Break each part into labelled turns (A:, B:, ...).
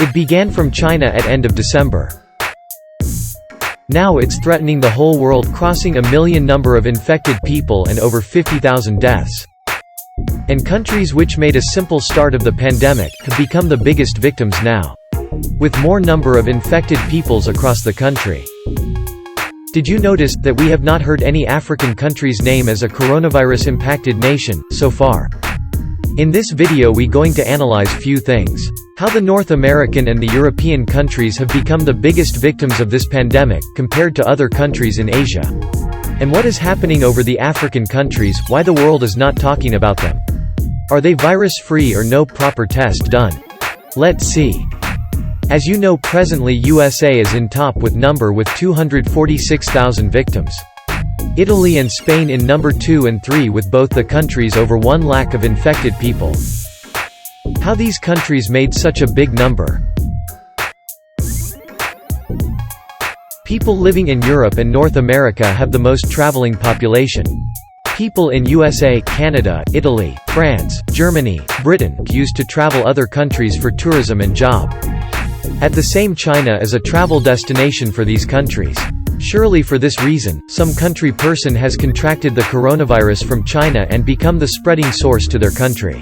A: It began from China at end of December. Now it's threatening the whole world, crossing a million number of infected people and over 50,000 deaths. And countries which made a simple start of the pandemic have become the biggest victims now, with more number of infected peoples across the country. Did you notice that we have not heard any African country's name as a coronavirus-impacted nation, so far? In this video we going to analyze few things. How the North American and the European countries have become the biggest victims of this pandemic, compared to other countries in Asia. And what is happening over the African countries, why the world is not talking about them. Are they virus-free or no proper test done? Let's see. As you know, presently USA is in top with 246,000 victims. Italy and Spain in number 2 and 3 with both the countries over 1 lakh of infected people. How these countries made such a big number? People living in Europe and North America have the most traveling population. People in USA, Canada, Italy, France, Germany, Britain used to travel other countries for tourism and job. At the same, China is a travel destination for these countries. Surely for this reason, some country person has contracted the coronavirus from China and become the spreading source to their country.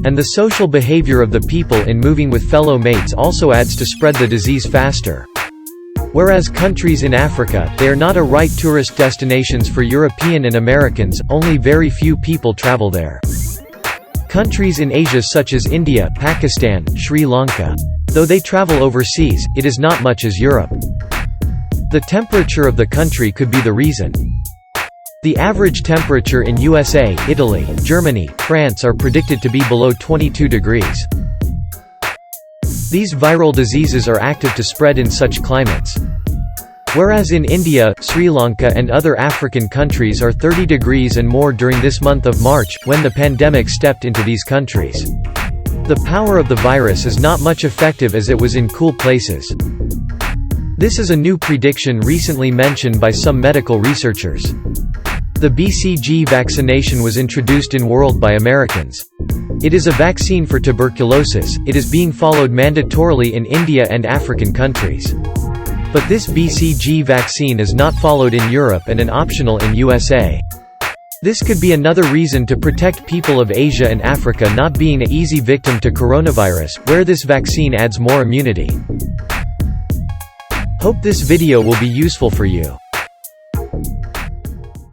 A: And the social behavior of the people in moving with fellow mates also adds to spread the disease faster. Whereas countries in Africa, they are not a right tourist destinations for European and Americans, only very few people travel there. Countries in Asia such as India, Pakistan, Sri Lanka. Though they travel overseas, it is not much as Europe. The temperature of the country could be the reason. The average temperature in USA, Italy, Germany, France are predicted to be below 22 degrees. These viral diseases are active to spread in such climates. Whereas in India, Sri Lanka and other African countries are 30 degrees and more during this month of March, when the pandemic stepped into these countries. The power of the virus is not much effective as it was in cool places. This is a new prediction recently mentioned by some medical researchers. The BCG vaccination was introduced in world by Americans. It is a vaccine for tuberculosis. It is being followed mandatorily in India and African countries. But this BCG vaccine is not followed in Europe and an optional in USA. This could be another reason to protect people of Asia and Africa not being an easy victim to coronavirus, where this vaccine adds more immunity. Hope this video will be useful for you.